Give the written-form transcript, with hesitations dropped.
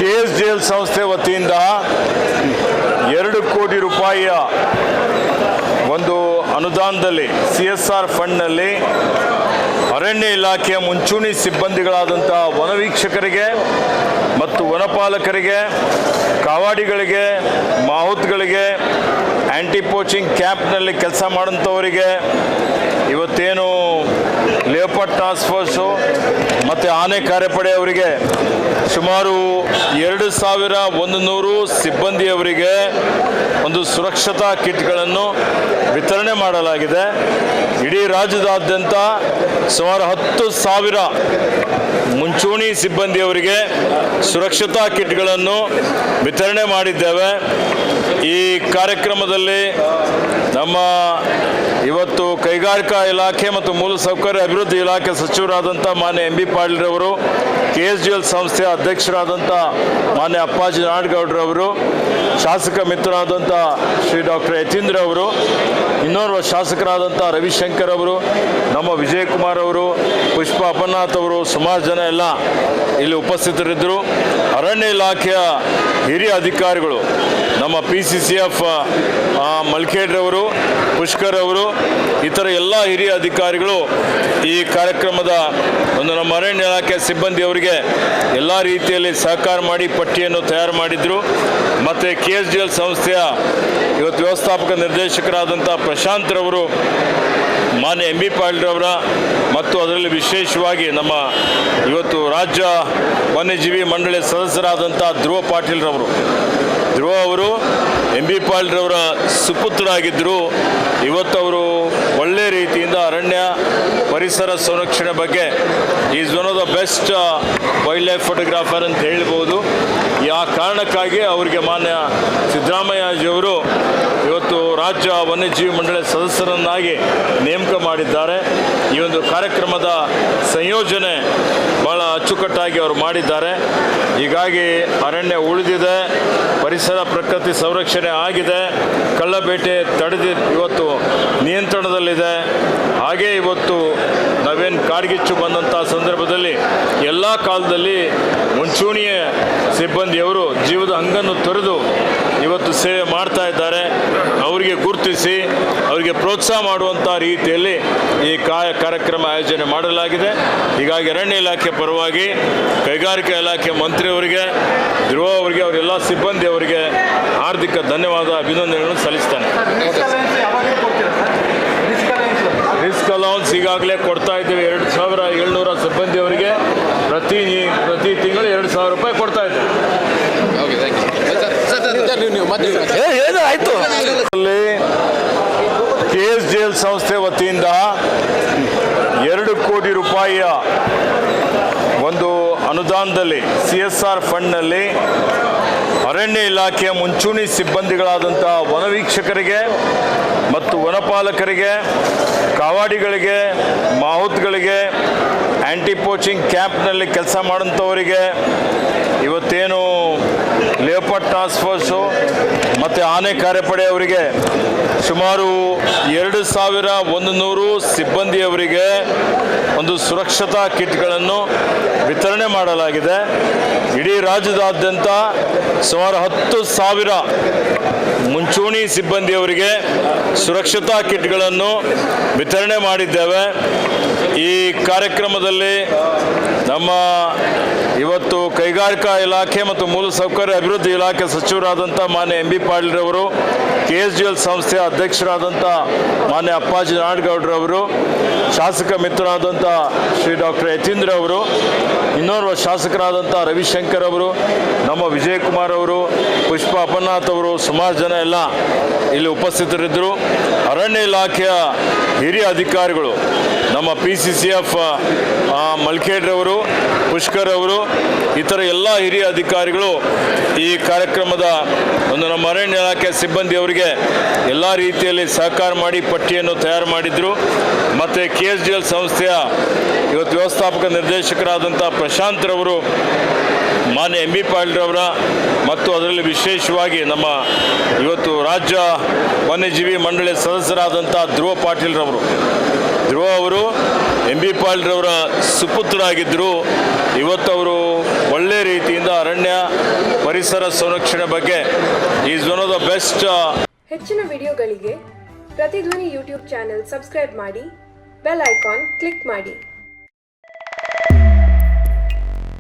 KSDL ಸಂಸ್ಥೆ ವತಿಯಿಂದ 2 ಕೋಟಿ ರೂಪಾಯಿಯ ಒಂದು ಅನುದಾನದಲ್ಲಿ CSR ಫಂಡ್ನಲ್ಲಿ ಅರಣ್ಯ ಇಲಾಖೆಯ ಮುಂಚೂಣಿ ಸಿಬ್ಬಂದಿಗಳಾದಂಥ ವನವೀಕ್ಷಕರಿಗೆ ಮತ್ತು ವನಪಾಲಕರಿಗೆ, ಕಾವಾಡಿಗಳಿಗೆ, ಮಾಹುತ್ಗಳಿಗೆ, ಆ್ಯಂಟಿ ಪೋಚಿಂಗ್ ಕ್ಯಾಂಪ್ನಲ್ಲಿ ಕೆಲಸ ಮಾಡೋಂಥವರಿಗೆ, ಇವತ್ತೇನು ಲೇಪರ್ಡ್ ಟಾಸ್ಕ್ ಫೋರ್ಸು ಮತ್ತು ಆನೆ ಕಾರ್ಯಪಡೆಯವರಿಗೆ ಸುಮಾರು 2100 ಸಿಬ್ಬಂದಿಯವರಿಗೆ ಒಂದು ಸುರಕ್ಷತಾ ಕಿಟ್ಗಳನ್ನು ವಿತರಣೆ ಮಾಡಲಾಗಿದೆ. ಇಡೀ ರಾಜ್ಯದಾದ್ಯಂತ ಸುಮಾರು 10,000 ಮುಂಚೂಣಿ ಸಿಬ್ಬಂದಿಯವರಿಗೆ ಸುರಕ್ಷತಾ ಕಿಟ್ಗಳನ್ನು ವಿತರಣೆ ಮಾಡಿದ್ದೇವೆ. ಈ ಕಾರ್ಯಕ್ರಮದಲ್ಲಿ ನಮ್ಮ ಇವತ್ತು ಕೈಗಾರಿಕಾ ಇಲಾಖೆ ಮತ್ತು ಮೂಲಸೌಕರ್ಯ ಅಭಿವೃದ್ಧಿ ಇಲಾಖೆ ಸಚಿವರಾದಂಥ ಮಾನ್ಯ ಎಂ ಬಿ ಪಾಟೀಲ್ರವರು, KSDL ಸಂಸ್ಥೆಯ ಅಧ್ಯಕ್ಷರಾದಂಥ ಮಾನ್ಯ ಅಪ್ಪಾಜಿ ನಾಡಗೌಡರವರು, ಶಾಸಕ ಮಿತ್ರರಾದಂಥ ಶ್ರೀ ಡಾಕ್ಟರ್ ಯತೀಂದ್ರ ಅವರು, ಇನ್ನೋರ್ವ ಶಾಸಕರಾದಂಥ ರವಿಶಂಕರ್ ಅವರು, ನಮ್ಮ ವಿಜಯಕುಮಾರ್ ಅವರು, ಪುಷ್ಪ ಅಪರ್ನಾಥ್ ಅವರು, ಸುಮಾರು ಜನ ಎಲ್ಲ ಇಲ್ಲಿ ಉಪಸ್ಥಿತರಿದ್ದರು. ಅರಣ್ಯ ಇಲಾಖೆಯ ಹಿರಿಯ ಅಧಿಕಾರಿಗಳು ನಮ್ಮ PCCF ಮಲ್ಕೇಡ್ರವರು, ಪುಷ್ಕರ್ ಅವರು, ಇತರ ಎಲ್ಲ ಹಿರಿಯ ಅಧಿಕಾರಿಗಳು ಈ ಕಾರ್ಯಕ್ರಮದ ನಮ್ಮ ಅರಣ್ಯ ಇಲಾಖೆ ಸಿಬ್ಬಂದಿಯವರಿಗೆ ಎಲ್ಲ ರೀತಿಯಲ್ಲಿ ಸಹಕಾರ ಮಾಡಿ ಪಟ್ಟಿಯನ್ನು ತಯಾರು ಮಾಡಿದರು. ಮತ್ತು KSDL ಸಂಸ್ಥೆಯ ಇವತ್ತು ವ್ಯವಸ್ಥಾಪಕ ನಿರ್ದೇಶಕರಾದಂಥ ಪ್ರಶಾಂತ್ರವರು, ಮಾನ್ಯ ಎಂ ಬಿ ಪಾಟೀಲ್ರವರ ಮತ್ತು ಅದರಲ್ಲಿ ವಿಶೇಷವಾಗಿ ನಮ್ಮ ಇವತ್ತು ರಾಜ್ಯ ವನ್ಯಜೀವಿ ಮಂಡಳಿ ಸದಸ್ಯರಾದಂಥ ಧ್ರುವ ಪಾಟೀಲ್ರವರು. ಧ್ರುವ ಅವರು ಎಂ ಬಿ ಪಾಟೀಲ್ರವರ ಸುಪುತ್ರರಾಗಿದ್ದರು. ಇವತ್ತು ಅವರು ಒಳ್ಳೆಯ ರೀತಿಯಿಂದ ಅರಣ್ಯ ಪರಿಸರ ಸಂರಕ್ಷಣೆ ಬಗ್ಗೆ is one of the best wild life photographer ಅಂತ ಹೇಳ್ಬೋದು. ಆ ಕಾರಣಕ್ಕಾಗಿ ಅವರಿಗೆ ಮಾನ್ಯ ಸಿದ್ದರಾಮಯ್ಯಜಿಯವರು ಇವತ್ತು ರಾಜ್ಯ ವನ್ಯಜೀವಿ ಮಂಡಳಿ ಸದಸ್ಯರನ್ನಾಗಿ ನೇಮಕ ಮಾಡಿದ್ದಾರೆ. ಈ ಒಂದು ಕಾರ್ಯಕ್ರಮದ ಸಂಯೋಜನೆ ಭಾಳ ಅಚ್ಚುಕಟ್ಟಾಗಿ ಅವರು ಮಾಡಿದ್ದಾರೆ. ಹೀಗಾಗಿ ಅರಣ್ಯ ಉಳಿದಿದೆ, ಪರಿಸರ ಪ್ರಕೃತಿ ಸಂರಕ್ಷಣೆ ಆಗಿದೆ, ಕಳ್ಳಬೇಟೆ ತಡೆದು ಇವತ್ತು ನಿಯಂತ್ರಣದಲ್ಲಿದೆ. ಹಾಗೇ ಇವತ್ತು ನಾವೇನು ಕಾಡ್ಗಿಚ್ಚು ಬಂದಂಥ ಸಂದರ್ಭದಲ್ಲಿ ಎಲ್ಲ ಕಾಲದಲ್ಲಿ ಮುಂಚೂಣಿಯ ಸಿಬ್ಬಂದಿಯವರು ಜೀವದ ಹಂಗನ್ನು ತೊರೆದು ಇವತ್ತು ಸೇವೆ ಮಾಡ್ತಾ ಇದ್ದಾರೆ. ಅವರಿಗೆ ಗುರುತಿಸಿ ಅವರಿಗೆ ಪ್ರೋತ್ಸಾಹ ಮಾಡುವಂಥ ರೀತಿಯಲ್ಲಿ ಈ ಕಾರ್ಯಕ್ರಮ ಆಯೋಜನೆ ಮಾಡಲಾಗಿದೆ. ಹೀಗಾಗಿ ಅರಣ್ಯ ಇಲಾಖೆ ಪರವಾಗಿ ಕೈಗಾರಿಕಾ ಇಲಾಖೆ ಮಂತ್ರಿಯವರಿಗೆ, ಧ್ರುವ ಅವರಿಗೆ, ಅವರೆಲ್ಲ ಸಿಬ್ಬಂದಿಯವರಿಗೆ ಹಾರ್ದಿಕ ಧನ್ಯವಾದ, ಅಭಿನಂದನೆಗಳನ್ನು ಸಲ್ಲಿಸ್ತಾನೆ. ರಿಸ್ಕ್ ಅಲೌನ್ಸ್ ಈಗಾಗಲೇ ಕೊಡ್ತಾ ಇದ್ದೇವೆ. 2700 ಸಿಬ್ಬಂದಿಯವರಿಗೆ ಪ್ರತಿ ತಿಂಗಳು 2,000 ರೂಪಾಯಿ ಕೊಡ್ತಾ ಇದ್ದೇವೆ. KSDL ಸಂಸ್ಥೆ ವತಿಯಿಂದ 2 ಕೋಟಿ ರೂಪಾಯಿಯ ಒಂದು ಅನುದಾನದಲ್ಲಿ CSR ಫಂಡ್ನಲ್ಲಿ ಅರಣ್ಯ ಇಲಾಖೆಯ ಮುಂಚೂಣಿ ಸಿಬ್ಬಂದಿಗಳಾದಂಥ ವನವೀಕ್ಷಕರಿಗೆ ಮತ್ತು ವನಪಾಲಕರಿಗೆ, ಕಾವಾಡಿಗಳಿಗೆ, ಮಾಹುತ್ಗಳಿಗೆ, ಆ್ಯಂಟಿ ಪೋಚಿಂಗ್ ಕ್ಯಾಂಪ್ನಲ್ಲಿ ಕೆಲಸ ಮಾಡೋಂಥವರಿಗೆ, ಇವತ್ತೇನು ಲೇಪರ್ಡ್ ಟಾಸ್ಕ್ ಫೋರ್ಸು ಮತ್ತು ಆನೆ ಕಾರ್ಯಪಡೆಯವರಿಗೆ ಸುಮಾರು 2100 ಸಿಬ್ಬಂದಿಯವರಿಗೆ ಒಂದು ಸುರಕ್ಷತಾ ಕಿಟ್ಗಳನ್ನು ವಿತರಣೆ ಮಾಡಲಾಗಿದೆ. ಇಡೀ ರಾಜ್ಯದಾದ್ಯಂತ ಸುಮಾರು 10,000 ಮುಂಚೂಣಿ ಸಿಬ್ಬಂದಿಯವರಿಗೆ ಸುರಕ್ಷತಾ ಕಿಟ್ಗಳನ್ನು ವಿತರಣೆ ಮಾಡಿದ್ದೇವೆ. ಈ ಕಾರ್ಯಕ್ರಮದಲ್ಲಿ ನಮ್ಮ ಇವತ್ತು ಕೈಗಾರಿಕಾ ಇಲಾಖೆ ಮತ್ತು ಮೂಲಸೌಕರ್ಯ ಅಭಿವೃದ್ಧಿ ಇಲಾಖೆ ಸಚಿವರಾದಂಥ ಮಾನ್ಯ ಎಂ ಬಿ ಪಾಟೀಲ್ರವರು, KSDL ಸಂಸ್ಥೆಯ ಅಧ್ಯಕ್ಷರಾದಂಥ ಮಾನ್ಯ ಅಪ್ಪಾಜಿ ನಾಡಗೌಡರವರು, ಶಾಸಕ ಮಿತ್ರರಾದಂಥ ಶ್ರೀ ಡಾಕ್ಟರ್ ಯತೀಂದ್ರ ಅವರು, ಇನ್ನೋರ್ವ ಶಾಸಕರಾದಂಥ ರವಿಶಂಕರ್ ಅವರು, ನಮ್ಮ ವಿಜಯಕುಮಾರ್ ಅವರು, ಪುಷ್ಪ ಅಪರ್ನಾಥ್ ಅವರು, ಸುಮಾರು ಜನ ಎಲ್ಲ ಇಲ್ಲಿ ಉಪಸ್ಥಿತರಿದ್ದರು. ಅರಣ್ಯ ಇಲಾಖೆಯ ಹಿರಿಯ ಅಧಿಕಾರಿಗಳು ನಮ್ಮ PCCF ಮಲ್ಕೇಡ್ರವರು, ಪುಷ್ಕರ್ ಅವರು, ಇತರ ಎಲ್ಲ ಹಿರಿಯ ಅಧಿಕಾರಿಗಳು ಈ ಕಾರ್ಯಕ್ರಮದ ನಮ್ಮ ಅರಣ್ಯ ಇಲಾಖೆ ಸಿಬ್ಬಂದಿಯವರಿಗೆ ಎಲ್ಲ ರೀತಿಯಲ್ಲಿ ಸಹಕಾರ ಮಾಡಿ ಪಟ್ಟಿಯನ್ನು ತಯಾರು ಮಾಡಿದರು. ಮತ್ತು KSDL ಸಂಸ್ಥೆಯ ಇವತ್ತು ವ್ಯವಸ್ಥಾಪಕ ನಿರ್ದೇಶಕರಾದಂಥ ಪ್ರಶಾಂತ್ರವರು, ಮಾನ್ಯ ಎಂ ಬಿ ಪಾಟೀಲ್ರವರ ಮತ್ತು ಅದರಲ್ಲಿ ವಿಶೇಷವಾಗಿ ನಮ್ಮ ಇವತ್ತು ರಾಜ್ಯ ವನ್ಯಜೀವಿ ಮಂಡಳಿ ಸದಸ್ಯರಾದಂಥ ಧ್ರುವ ಪಾಟೀಲ್ರವರು. ಧ್ರುವ ಅವರು MB ಪಾಲ್ರವರ ಸುಪುತ್ರರಾಗಿದ್ದರು. ಇವತ್ತು ಅವರು ಒಳ್ಳೆ ರೀತಿಯಿಂದ ಅರಣ್ಯ ಪರಿಸರ ಸಂರಕ್ಷಣೆ ಬಗ್ಗೆ is one of the best. ಹೆಚ್ಚಿನ ವಿಡಿಯೋಗಳಿಗೆ ಪ್ರತಿಧ್ವನಿ ಯೂಟ್ಯೂಬ್ ಚಾನೆಲ್ ಸಬ್ಸ್ಕ್ರೈಬ್ ಮಾಡಿ, ಬೆಲ್ ಐಕಾನ್ ಕ್ಲಿಕ್ ಮಾಡಿ.